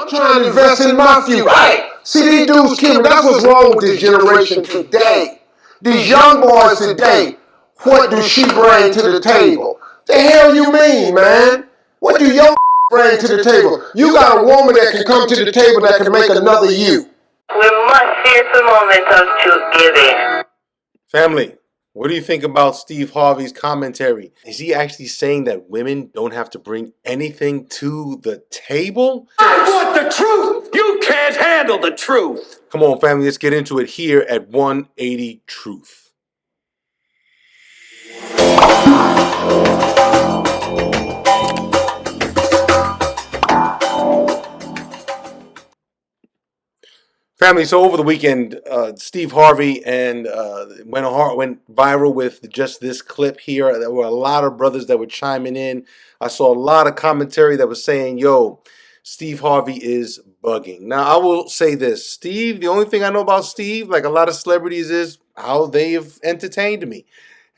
I'm trying to invest in my future. Right. See, these dudes kill me. That's what's wrong with this generation today. These young boys today, what do she bring to the table? The hell you mean, man? What do your bring to the table? You got a woman that can come to the table that can make another you. We must seize the moment of truth giving. Family, what do you think about Steve Harvey's commentary? Is he actually saying that women don't have to bring anything to the table? I want the truth! You can't handle the truth! Come on, family, let's get into it here at 180 Truth. Family, so over the weekend, Steve Harvey and went viral with just this clip here. There were a lot of brothers that were chiming in. I saw a lot of commentary that was saying, yo, Steve Harvey is bugging. Now, I will say this. Steve, the only thing I know about Steve, like a lot of celebrities, is how they've entertained me.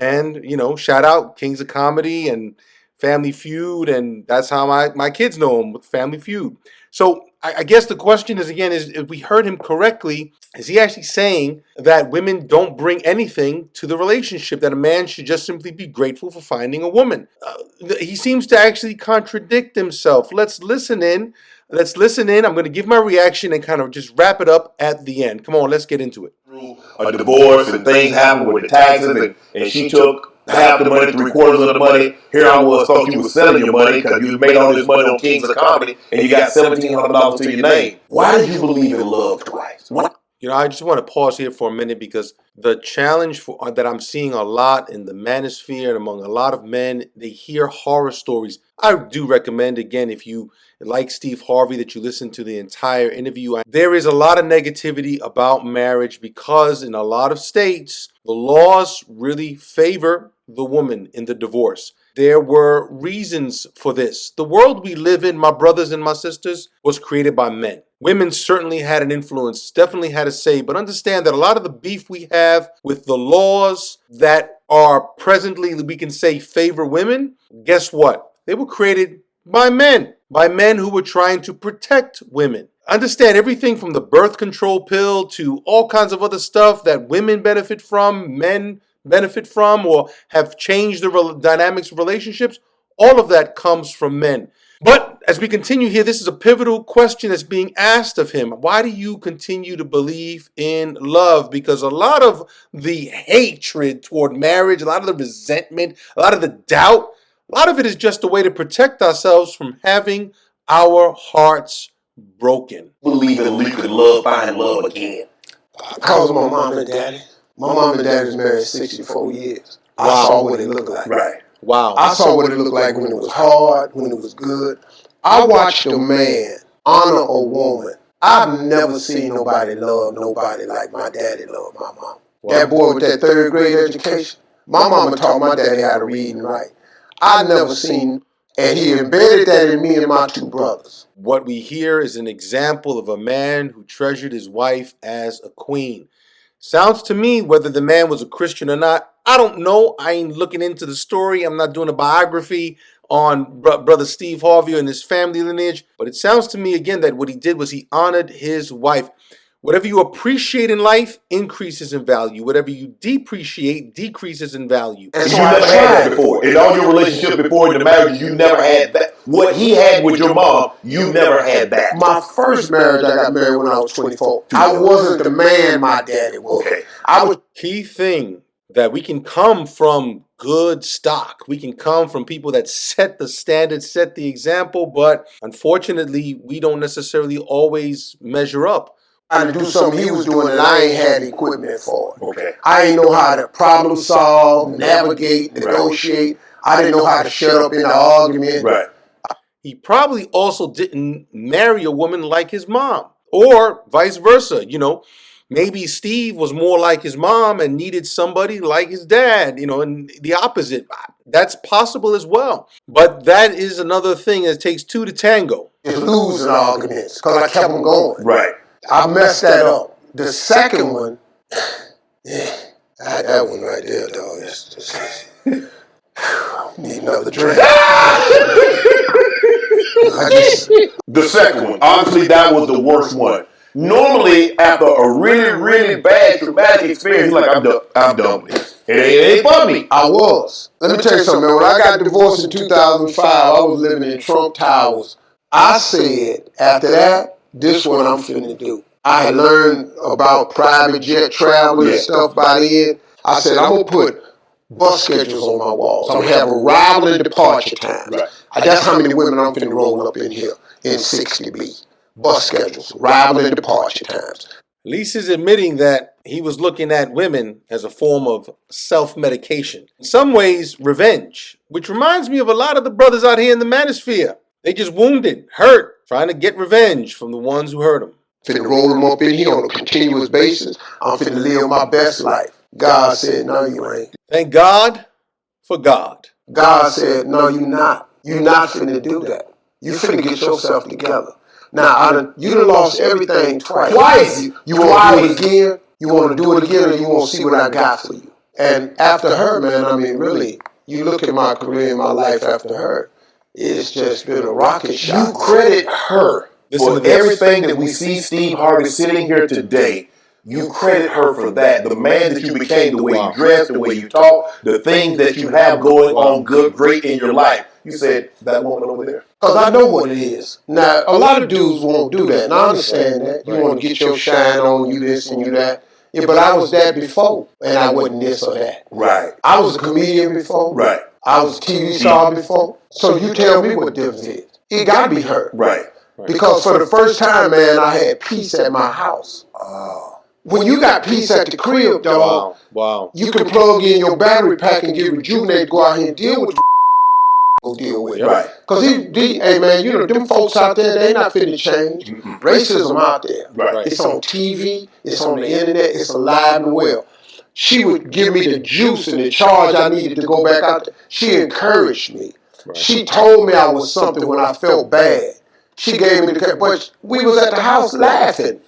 And, you know, shout out Kings of Comedy and Family Feud, and that's how my kids know him, with Family Feud. So I guess the question is, again, is if we heard him correctly, is he actually saying that women don't bring anything to the relationship, that a man should just simply be grateful for finding a woman? He seems to actually contradict himself. Let's listen in. I'm going to give my reaction and kind of just wrap it up at the end. Come on, let's get into it. A divorce and things happened with the taxes, and she took half the money, 3/4 of the money. Here I was, thought you was selling your money because you made all this money on Kings of Comedy, and you got $1,700 to your name. Why did you believe in love twice? What? You know, I just want to pause here for a minute, because the challenge that I'm seeing a lot in the manosphere and among a lot of men, they hear horror stories. I do recommend, again, if you like Steve Harvey, that you listen to the entire interview. There is a lot of negativity about marriage because in a lot of states, the laws really favor the woman in the divorce. There were reasons for this. The world we live in, my brothers and my sisters, was created by men. Women certainly had an influence, definitely had a say, but understand that a lot of the beef we have with the laws that are presently, we can say, favor women, guess what? They were created by men who were trying to protect women. Understand, everything from the birth control pill to all kinds of other stuff that women benefit from, men benefit from, or have changed the dynamics of relationships, all of that comes from men. But as we continue here, this is a pivotal question that's being asked of him. Why do you continue to believe in love? Because a lot of the hatred toward marriage, a lot of the resentment, a lot of the doubt, a lot of it is just a way to protect ourselves from having our hearts broken. Believe in liquid love, find love again. Because of my mom and daddy. My mom and daddy was married 64 years. I saw what it looked like. Right. Wow. I saw what it looked like when it was hard, when it was good. I watched a man honor a woman. I've never seen nobody love nobody like my daddy loved my mom. Wow. That boy with that 3rd grade education, my mama taught my daddy how to read and write. I never seen, and he embedded that in me and my 2 brothers. What we hear is an example of a man who treasured his wife as a queen. Sounds to me, whether the man was a Christian or not, I don't know. I ain't looking into the story. I'm not doing a biography on brother Steve Harvey and his family lineage. But it sounds to me, again, that what he did was he honored his wife. Whatever you appreciate in life increases in value. Whatever you depreciate decreases in value. And you never had that before. In all your relationships before in the marriage, you never had that. What he had with your mom, you never had that. My first marriage, I got married when I was 24. I wasn't the man my daddy was. Okay. I was. Key thing that we can come from good stock. We can come from people that set the standard, set the example, but unfortunately, we don't necessarily always measure up. Trying to do something he was doing that I ain't had equipment for. Okay. I ain't know how to problem solve, navigate, negotiate. I didn't know how to shut up in the argument. Right. He probably also didn't marry a woman like his mom, or vice versa. You know, maybe Steve was more like his mom and needed somebody like his dad, you know, and the opposite. That's possible as well. But that is another thing. It takes 2 to tango. Just losing arguments because I kept them going. Right. I messed that up. The second one, yeah, that one right there, dog. That's just need another drink. The second one, obviously that was the worst one. Normally, after a really, really bad traumatic experience, you're like, I'm done with this. It ain't for me. I was. Let me tell you something, man. When I got divorced in 2005, I was living in Trump Towers. I said, after that, this is what I'm finna do. I had learned about private jet travel and stuff by then. I said, I'm gonna put bus schedules on my walls. I'm gonna have arrival and departure times. Right. That's how many women I'm finna roll up in here in 60B. Bus schedules, arrival and departure times. At least he's admitting that he was looking at women as a form of self-medication. In some ways, revenge. Which reminds me of a lot of the brothers out here in the manosphere. They just wounded, hurt, trying to get revenge from the ones who hurt them. Finna roll them up in here on a continuous basis. I'm finna live my best life. God said, no, you ain't. Thank God for God. God said, no, you not. You not finna do that. You finna get yourself together. Now, you done lost everything twice. You want to do it again? You want to do it again, and you want to see what I got for you. And after her, man, I mean, really, you look at my career and my life after her, it's just been a rocket shot. You credit her for everything that we see Steve Harvey sitting here today. You credit her for that. The man that you became, the way you dress, the way you talk, the things that you have going on good, great in your life. You said, that woman over there. Because I know what it is. Now, a lot of dudes won't do that, and I understand that. You want to get your shine on, you this and you that. Yeah, but I was that before, and I wasn't this or that. Right. I was a comedian before. Right. I was a TV star before. So you tell me what the difference is. It got to be her. Right. Because for the first time, man, I had peace at my house. When you got peace at the crib, dog, Wow. you can plug in your battery pack and get rejuvenated, go out here and deal with the go deal with. Right. Because hey man, you know, them folks out there, they not finna change. Racism out there. Right. It's on TV, it's on the internet, it's alive and well. She would give me the juice and the charge I needed to go back out there. She encouraged me. Right. She told me I was something when I felt bad. She gave me the, but we was at the house laughing,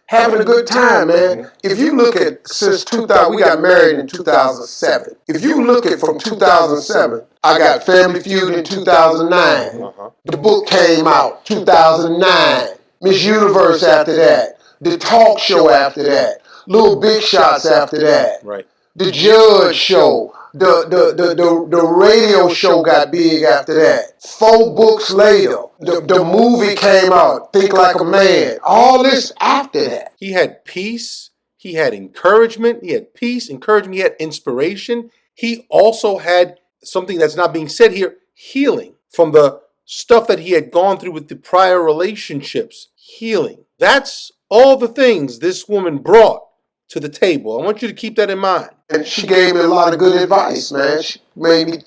having a good time, man. If you look at since 2000, we got married in 2007. If you look at from 2007, I got Family Feud in 2009. The book came out 2009. Miss Universe after that. The talk show after that. Little Big Shots after that. Right. The Judge show. The radio show got big after that. 4 books later, the movie came out, Think Like a Man. All this after that. He had peace. He had encouragement. He had peace, encouragement. He had inspiration. He also had something that's not being said here, healing from the stuff that he had gone through with the prior relationships. Healing. That's all the things this woman brought to the table. I want you to keep that in mind. And she gave me a lot of good advice, man. She made me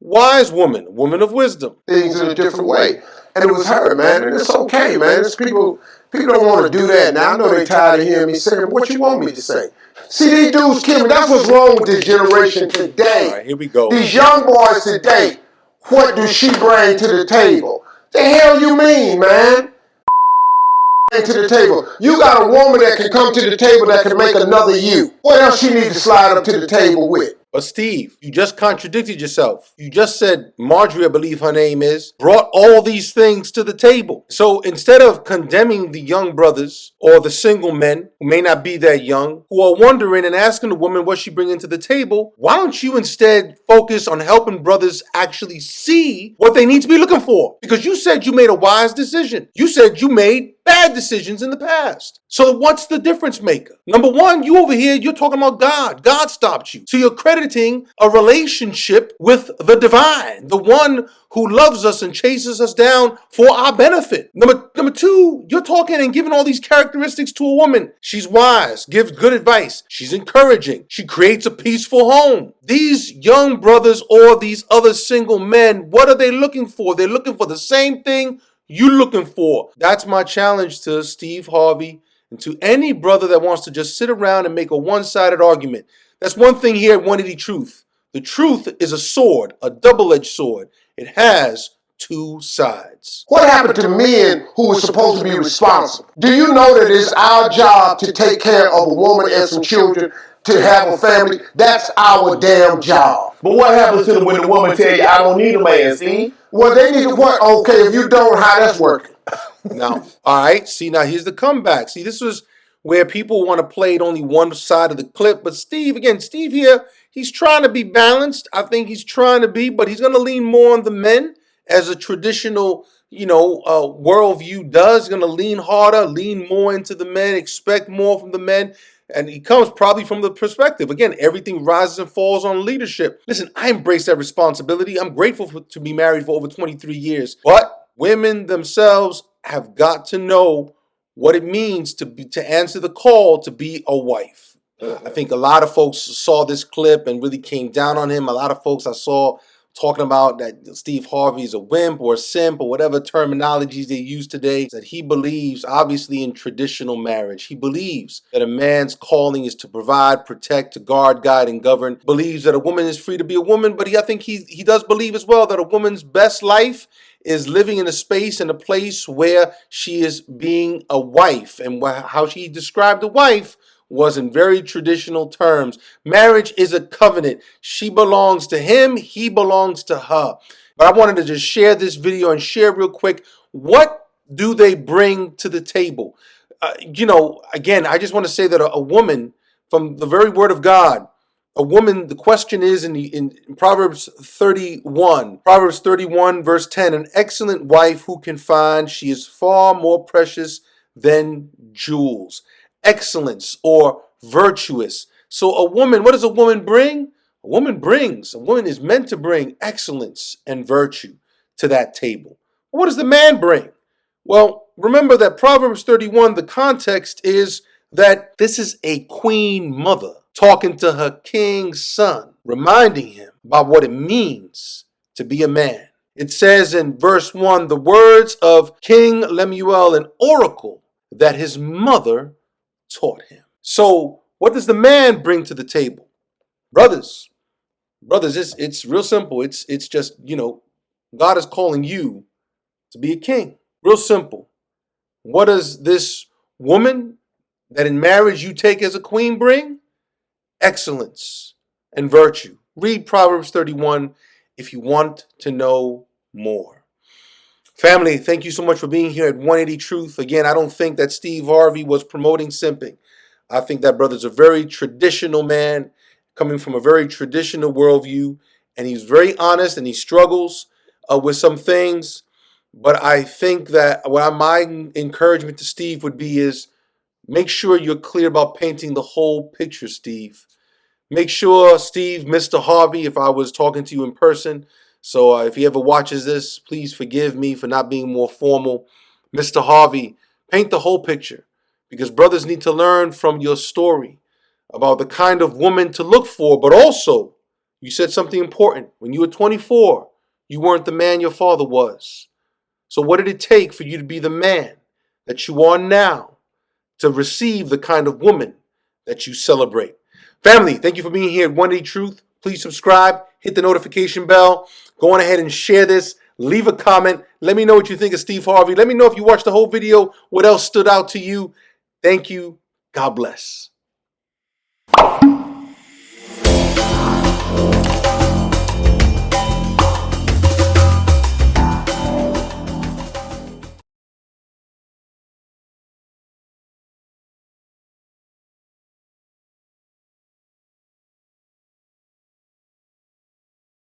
wise woman of wisdom. Things in a different way. And it was her, man. And it's okay, man. It's people don't want to do that. Now, I know they're tired of hearing me saying, what you want me to say? See, these dudes kill me. That's what's wrong with this generation today. All right, here we go. These young boys today, what does she bring to the table? The hell you mean, man? To the table. You got a woman that can come to the table that can make another you. What else she need to slide up to the table with? But Steve, you just contradicted yourself. You just said Marjorie, I believe her name is, brought all these things to the table. So instead of condemning the young brothers or the single men who may not be that young, who are wondering and asking the woman what she bringing to the table, why don't you instead focus on helping brothers actually see what they need to be looking for? Because you said you made a wise decision. You said you made bad decisions in the past. So what's the difference maker? Number one, you over here, you're talking about God. God stopped you. So you're crediting a relationship with the divine, the one who loves us and chases us down for our benefit. Number two, you're talking and giving all these characteristics to a woman. She's wise, gives good advice. She's encouraging. She creates a peaceful home. These young brothers or these other single men, what are they looking for? They're looking for the same thing you're looking for. That's my challenge to Steve Harvey and to any brother that wants to just sit around and make a one-sided argument. That's one thing here at 180 Truth. The truth is a sword, a double-edged sword. It has 2 sides. What happened to men who were supposed to be responsible? Do you know that it's our job to take care of a woman and some children, to have a family? That's our damn job. But what happens to them when the woman tell you, I don't need a man, see? Well, they need to what? Okay, if you don't, how that's working? Now, all right. See, now here's the comeback. See, this was where people want to play it only one side of the clip. But Steve here, he's trying to be balanced. I think he's trying to be, but he's going to lean more on the men as a traditional, worldview does. He's going to lean harder, lean more into the men, expect more from the men. And he comes probably from the perspective. Again, everything rises and falls on leadership. Listen, I embrace that responsibility. I'm grateful to be married for over 23 years. But women themselves have got to know what it means to answer the call to be a wife. I think a lot of folks saw this clip and really came down on him. A lot of folks I saw talking about that Steve Harvey is a wimp or a simp or whatever terminologies they use today, that he believes obviously in traditional marriage. He believes that a man's calling is to provide, protect, to guard, guide, and govern. Believes that a woman is free to be a woman, but I think he does believe as well that a woman's best life is living in a space and a place where she is being a wife. And how she described a wife was in very traditional terms. Marriage is a covenant. She belongs to him, he belongs to her. But I wanted to just share this video and share real quick, what do they bring to the table? Again, I just want to say that a woman, from the very word of God, a woman, the question is in Proverbs 31. Proverbs 31 verse 10, an excellent wife who can find, she is far more precious than jewels. Excellence or virtuous. So a woman, what does a woman bring? A woman is meant to bring excellence and virtue to that table. What does the man bring? Well, remember that Proverbs 31, the context is that this is a queen mother talking to her king's son, reminding him about what it means to be a man. It says in verse 1, the words of King Lemuel, an oracle that his mother taught him. So what does the man bring to the table? Brothers, it's real simple. It's just, God is calling you to be a king. Real simple. What does this woman that in marriage you take as a queen bring? Excellence and virtue. Read Proverbs 31 if you want to know more. Family, thank you so much for being here at 180 Truth. Again, I don't think that Steve Harvey was promoting simping. I think that brother's a very traditional man, coming from a very traditional worldview, and he's very honest and he struggles with some things. But I think that my encouragement to Steve would be is make sure you're clear about painting the whole picture, Steve. Make sure, Steve, Mr. Harvey, if I was talking to you in person, so if he ever watches this, please forgive me for not being more formal. Mr. Harvey, paint the whole picture, because brothers need to learn from your story about the kind of woman to look for, but also, you said something important. When you were 24, you weren't the man your father was. So what did it take for you to be the man that you are now, to receive the kind of woman that you celebrate? Family, thank you for being here at 180 Truth. Please subscribe, hit the notification bell, go on ahead and share this, leave a comment. Let me know what you think of Steve Harvey. Let me know if you watched the whole video, what else stood out to you. Thank you. God bless.